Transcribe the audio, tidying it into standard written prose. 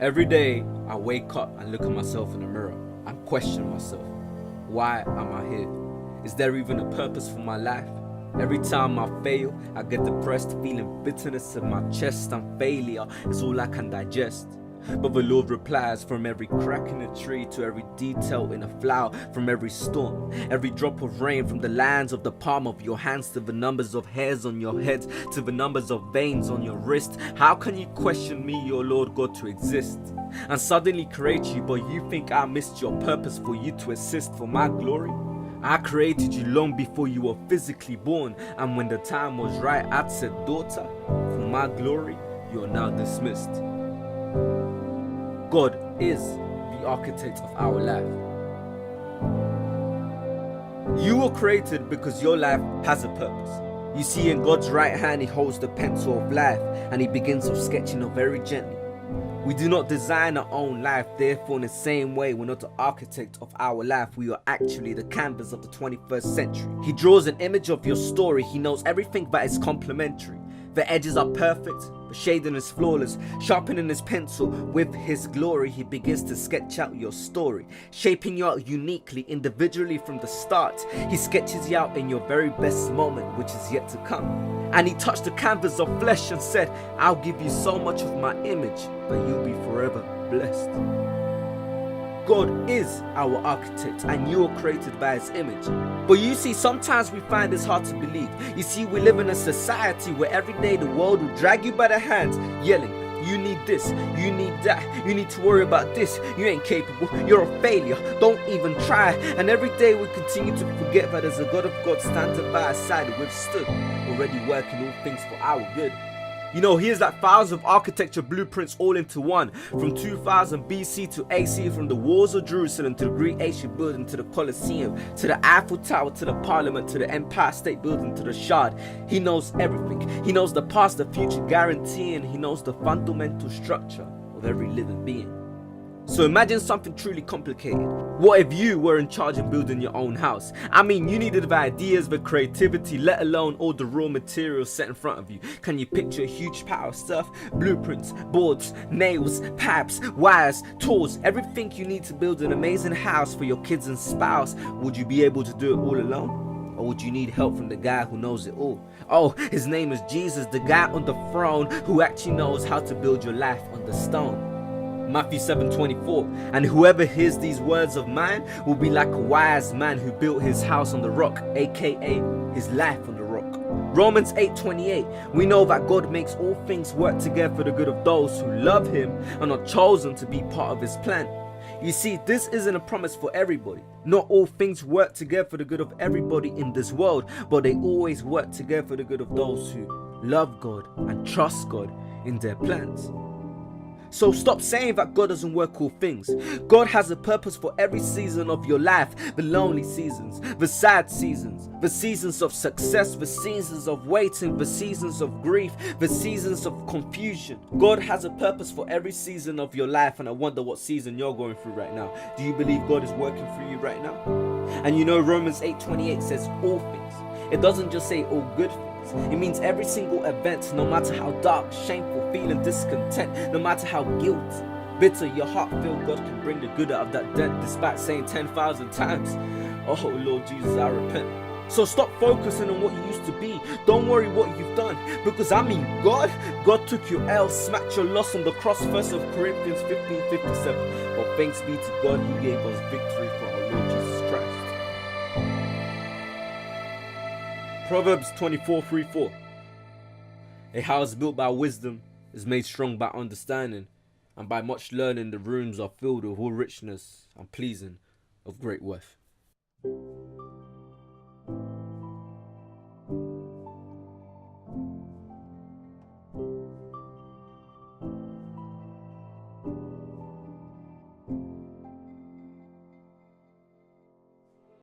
Every day I wake up and look at myself in the mirror and question myself. Why am I here? Is there even a purpose for my life? Every time I fail, I get depressed, feeling bitterness in my chest, and failure is all I can digest. But the Lord replies, from every crack in a tree to every detail in a flower, from every storm, every drop of rain, from the lines of the palm of your hands to the numbers of hairs on your head, to the numbers of veins on your wrist. How can you question me, your Lord God, to exist and suddenly create you, but you think I missed your purpose for you to assist for my glory? I created you long before you were physically born, and when the time was right, I said, daughter, for my glory, you are now dismissed. God is the architect of our life. You were created because your life has a purpose. You see, in God's right hand, He holds the pencil of life, and He begins with sketching it very gently. We do not design our own life, therefore in the same way we're not the architect of our life, we are actually the canvas of the 21st century. He draws an image of your story, He knows everything but is complementary. The edges are perfect, the shading is flawless. Sharpening His pencil with His glory, He begins to sketch out your story, shaping you out uniquely, individually from the start. He sketches you out in your very best moment, which is yet to come. And He touched the canvas of flesh and said, I'll give you so much of my image that you'll be forever blessed. God is our architect, and you are created by His image. But you see, sometimes we find this hard to believe. You see, we live in a society where every day the world will drag you by the hands, yelling, you need this, you need that, you need to worry about this, you ain't capable, you're a failure, don't even try. And every day we continue to forget that there's a God of God standing by our side, we've stood, already working all things for our good. You know, He is like thousands of architecture blueprints all into one. From 2000 BC to AC, from the walls of Jerusalem to the Great Ancient Building to the Colosseum, to the Eiffel Tower, to the Parliament, to the Empire State Building, to the Shard. He knows everything. He knows the past, the future, guaranteeing He knows the fundamental structure of every living being. So imagine something truly complicated. What if you were in charge of building your own house? I mean, you needed the ideas, the creativity, let alone all the raw materials set in front of you. Can you picture a huge pile of stuff? Blueprints, boards, nails, pipes, wires, tools, everything you need to build an amazing house for your kids and spouse. Would you be able to do it all alone? Or would you need help from the guy who knows it all? Oh, His name is Jesus, the guy on the throne who actually knows how to build your life on the stone. Matthew 7:24, and whoever hears these words of mine will be like a wise man who built his house on the rock, aka his life on the rock. Romans 8:28, we know that God makes all things work together for the good of those who love Him and are chosen to be part of His plan. You see, this isn't a promise for everybody. Not all things work together for the good of everybody in this world, but they always work together for the good of those who love God and trust God in their plans. So stop saying that God doesn't work all things. God has a purpose for every season of your life. The lonely seasons, the sad seasons, the seasons of success, the seasons of waiting, the seasons of grief, the seasons of confusion. God has a purpose for every season of your life, and I wonder what season you're going through right now. Do you believe God is working for you right now? And you know, Romans 8:28 says all things. It doesn't just say all good things. It means every single event, no matter how dark, shameful, feeling discontent, no matter how guilty, bitter your heart feel, God can bring the good out of that dent despite saying 10,000 times, oh Lord Jesus, I repent. So stop focusing on what you used to be. Don't worry what you've done, because I mean God took your L, smacked your loss on the cross, 1 Corinthians 15:57. But thanks be to God, He gave us victory for our Lord Jesus Christ. Proverbs 24:3-4. A house built by wisdom is made strong by understanding, and by much learning the rooms are filled with all richness and pleasing of great worth.